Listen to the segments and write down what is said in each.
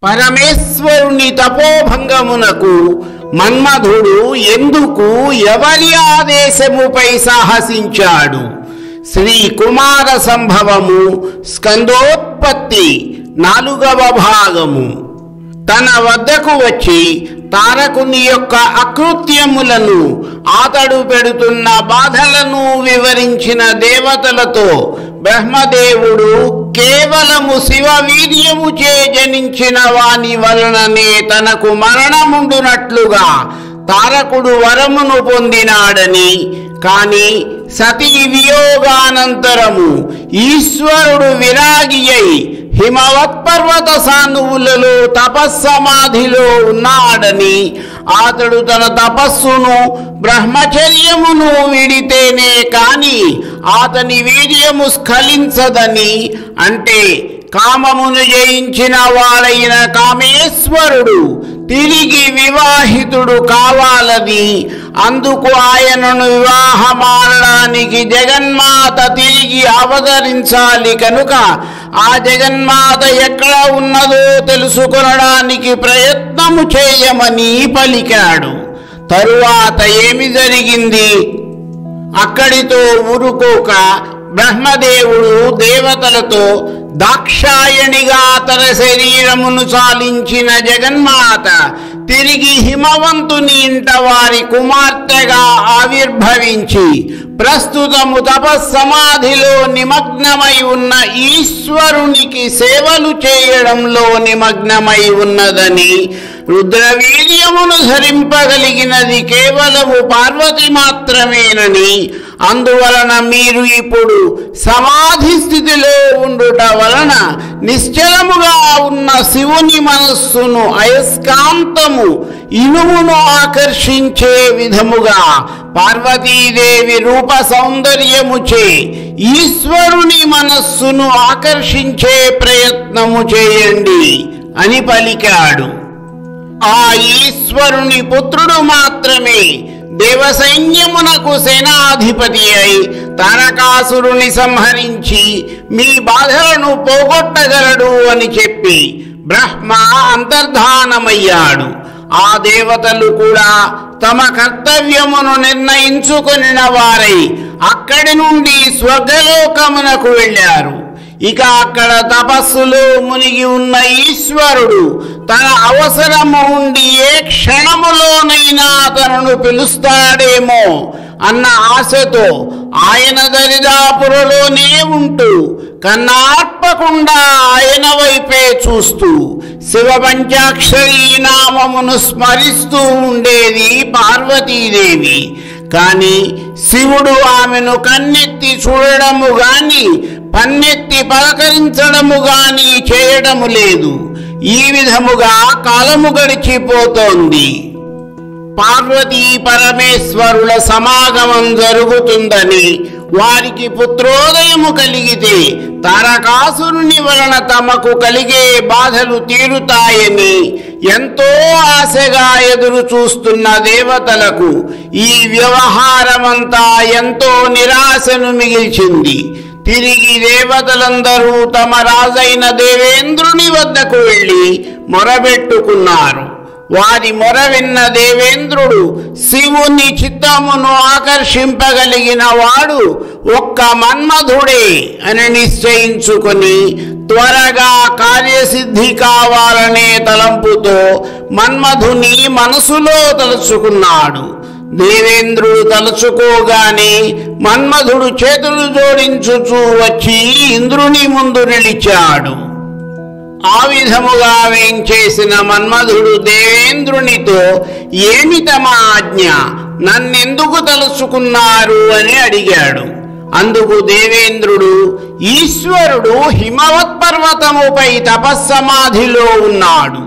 పరమేశ్వరుని తపోభంగమునకు మన్మధుడు ఎందుకు ఎవరి ఆదేశముపై సాహసించాడు? శ్రీ కుమార సంభవము స్కందోత్పత్తి 4వ భాగము. తన వద్దకు వచ్చి తారకుని యొక్క అకృత్యములను, అతడు పెడుతున్న బాధలను వివరించిన దేవతలతో బ్రహ్మదేవుడు కేవలము శివవీర్యముచే జనించిన వాని వలననే తనకు మరణముండునట్లుగా తారకుడు వరమును పొందినాడని, కాని సతీ వియోగానంతరము ఈశ్వరుడు విరాగి అయి హిమవత్పర్వత సానువులలో తపస్సమాధిలో ఉన్నాడని, అతడు తన తపస్సును బ్రహ్మచర్యమును విడితేనే కాని అతని వీర్యము స్ఖలించదని, అంటే కామమును జయించిన వాడైన కామేశ్వరుడు తిరిగి వివాహితుడు కావాలని, అందుకు ఆయనను వివాహమాడడానికి జగన్మాత తిరిగి అవతరించాలి కనుక ఆ జగన్మాత ఎక్కడ ఉన్నదో తెలుసుకొనడానికి ప్రయత్నము చేయమని పలికాడు. తరువాత ఏమి జరిగింది? అక్కడితో ఊరుకోక బ్రహ్మదేవుడు దేవతలతో దాక్షాయణిగా తన శరీరమును చాలించిన జగన్మాత తిరిగి హిమవంతుని ఇంట వారి కుమార్తెగా ఆవిర్భవించి ప్రస్తుతము తపస్సమాధిలో నిమగ్నమై ఉన్న ఈశ్వరునికి సేవలు చేయడంలో నిమగ్నమై ఉన్నదని, రుద్రవీర్యమును ధరింపగలిగినది కేవలము పార్వతి మాత్రమేనని, అందువలన మీరు ఇప్పుడు సమాధి స్థితిలో ఉండుట వలన నిశ్చలముగా ఉన్న శివుని మనస్సును అయస్కాంతము ఇనుమును ఆకర్షించే విధముగా పార్వతీదేవి రూప సౌందర్యముచే ఈశ్వరుని మనస్సును ఆకర్షించే ప్రయత్నము చేయండి అని పలికాడు. ఆ ఈశ్వరుని పుత్రుడు మాత్రమే దేవసైన్యమునకు సేనాధిపతి అయి తారకాసురుని సంహరించి మీ బాధలను పోగొట్టగలడు అని చెప్పి బ్రహ్మ అంతర్ధానమయ్యాడు. ఆ దేవతలు కూడా తమ కర్తవ్యమును నిర్ణయించుకొనిన వారై అక్కడి నుండి స్వర్గలోకమునకు వెళ్ళారు. ఇక అక్కడ తపస్సులో మునిగి ఉన్న ఈశ్వరుడు తన అవసరము ఉండి ఏ క్షణములోనైనా తనను పిలుస్తాడేమో అన్న ఆశతో ఆయన దరిదాపురలోనే ఉంటూ కన్నార్పకుండా ఆయన వైపే చూస్తూ శివ పంచాక్షరీ నామమును స్మరిస్తూ ఉండేది పార్వతీదేవి. కాని శివుడు ఆమెను కన్నెత్తి చూడడము గాని పన్నెత్తి పలకరించడము గాని చేయడము లేదు. ఈ విధముగా కాలము గడిచిపోతోంది. పార్వతీ పరమేశ్వరుల సమాగమం జరుగుతుందని, వారికి పుత్రోదయము కలిగితే తారకాసురుని వలన తమకు కలిగే బాధలు తీరుతాయని ఎంతో ఆశగా ఎదురు చూస్తున్న దేవతలకు ఈ వ్యవహారమంతా ఎంతో నిరాశను మిగిల్చింది. తిరిగి దేవతలందరూ తమ రాజైన దేవేంద్రుని వద్దకు వెళ్ళి మొరబెట్టుకున్నారు. వారి మొర విన్న దేవేంద్రుడు శివుని చిత్తమును ఆకర్షింపగలిగిన వాడు ఒక్క మన్మధుడే అని నిశ్చయించుకొని త్వరగా కార్యసిద్ధి కావాలనే తలంపుతో మన్మధుని మనసులో తలుచుకున్నాడు. దేవేంద్రుడు తలుచుకోగానే మన్మధుడు చేతులు జోడించుచూ వచ్చి ఇంద్రుని ముందు నిలిచాడు. ఆ విధముగా వేంచేసిన మన్మధుడు దేవేంద్రునితో, ఏమి తమ ఆజ్ఞ, నన్నెందుకు తలుచుకున్నారు అని అడిగాడు. అందుకు దేవేంద్రుడు, ఈశ్వరుడు హిమవత్పర్వతముపై తపస్సమాధిలో ఉన్నాడు.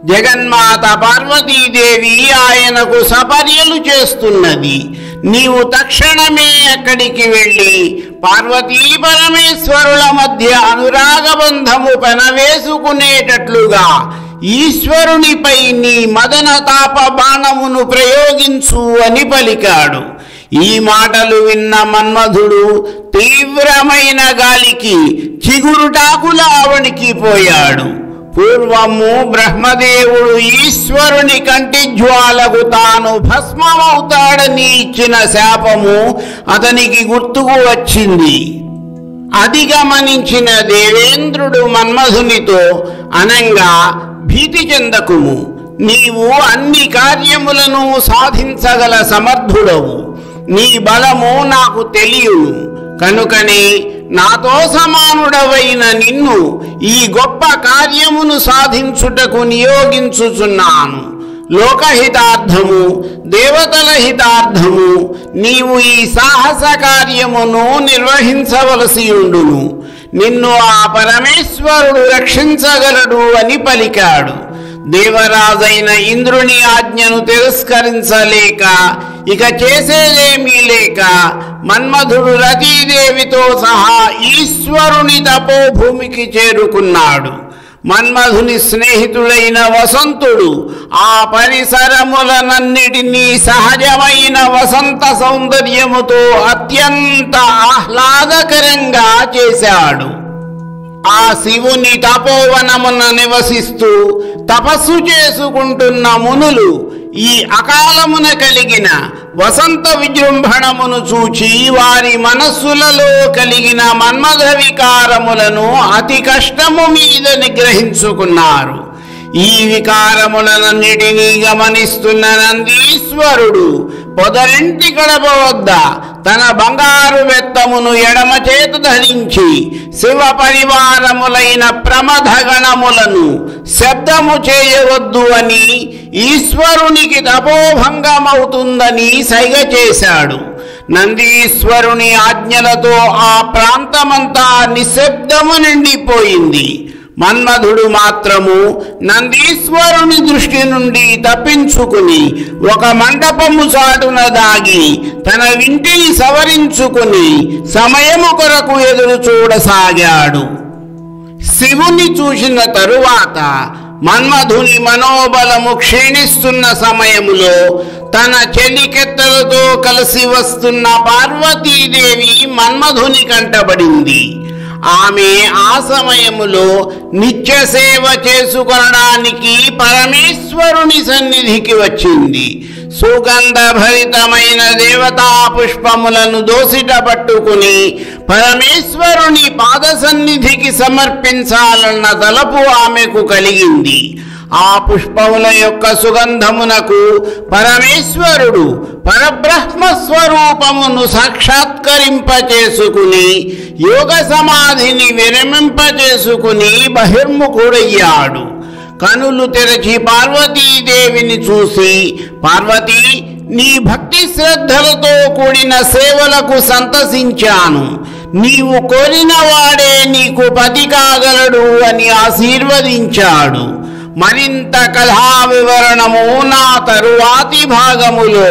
జగన్మాత పార్వతీదేవి ఆయనకు సపర్యలు చేస్తున్నది. నీవు తక్షణమే అక్కడికి వెళ్ళి పార్వతీ పరమేశ్వరుల మధ్య అనురాగబంధము పెనవేసుకునేటట్లుగా ఈశ్వరునిపై నీ మదన తాప బాణమును ప్రయోగించు అని పలికాడు. ఈ మాటలు విన్న మన్మధుడు తీవ్రమైన గాలికి చిగురుటాకులా వణికిపోయాడు. పూర్వము బ్రహ్మదేవుడు ఈశ్వరుని కంటి జ్వాలకు తాను భస్మమవుతాడని ఇచ్చిన శాపము అతనికి గుర్తుకు వచ్చింది. అది గమనించిన దేవేంద్రుడు మన్మధునితో అనంగా, భీతి చెందకుము, నీవు అన్ని కార్యములను సాధించగల సమర్థుడవు. నీ బలము నాకు తెలియను, కనుకనే నాతో సమానుడవైన నిన్ను ఈ గొప్ప కార్యమును సాధించుటకు నియోగించుచున్నాను. లోకహితార్థము, దేవతల హితార్థము నీవు ఈ సాహస కార్యమును నిర్వహించవలసి ఉండును. నిన్ను ఆ పరమేశ్వరుడు రక్షించగలడు అని పలికాడు. దేవరాజైన ఇంద్రుని ఆజ్ఞను తిరస్కరించలేక, ఇక చేసేదేమీ లేక మన్మధుడు రతీదేవితో సహా ఈశ్వరుని తపోభూమికి చేరుకున్నాడు. మన్మధుని స్నేహితుడైన వసంతుడు ఆ పరిసరములనన్నిటినీ సహజమైన వసంత సౌందర్యముతో అత్యంత ఆహ్లాదకరంగా చేశాడు. ఆ శివుని తపోవనమున నివసిస్తూ తపస్సు చేసుకుంటున్న మునులు ఈ అకాలమున కలిగిన వసంత విజృంభణమును చూచి వారి మనస్సులలో కలిగిన మన్మథ వికారములను అతి కష్టము మీద నిగ్రహించుకున్నారు. ఈ వికారములన్నిటినీ గమనిస్తున్న నందీశ్వరుడు పొదరింటి గడప వద్ద తన బంగారు బెత్తమును ఎడమ చేత ధరించి శివ పరివారములైన ప్రమథగణములను శబ్దము చేయవద్దు అని, ఈశ్వరునికి తపోభంగమవుతుందని సైగ చేశాడు. నందీశ్వరుని ఆజ్ఞలతో ఆ ప్రాంతమంతా నిశ్శబ్దము నిండిపోయింది. మన్మధుడు మాత్రము నందీశ్వరుని దృష్టి నుండి తప్పించుకుని ఒక మండపము చాటున దాగి తన వింటిని సవరించుకుని సమయము కొరకు ఎదురు చూడసాగాడు. శివుని చూసిన తరువాత మన్మధుని మనోబలము క్షీణిస్తున్న సమయములో తన చెలికెత్తలతో కలిసి వస్తున్న పార్వతీదేవి మన్మధుని కంటబడింది. ఆమె ఆ సమయములో నిత్య సేవ చేసుకొనడానికి పరమేశ్వరుని సన్నిధికి వచ్చింది. సుగంధభరితమైన దేవతా పుష్పములను దోసిట పట్టుకుని పరమేశ్వరుని పాద సన్నిధికి సమర్పించాలన్న తలపు ఆమెకు కలిగింది. ఆ పుష్పముల యొక్క సుగంధమునకు పరమేశ్వరుడు పరబ్రహ్మ స్వరూపమును సాక్షాత్కరింపచేసుకుని యోగ సమాధిని విరమింపచేసుకుని బహిర్ముఖుడయ్యాడు. కనులు తెరచి పార్వతీదేవిని చూసి, పార్వతీ, నీ భక్తి శ్రద్ధలతో కూడిన సేవలకు సంతసించాను. నీవు కోరిన వాడే నీకు పతి కాగలడు అని ఆశీర్వదించాడు. మరింత కథా వివరణము నా తరువాతి భాగములో.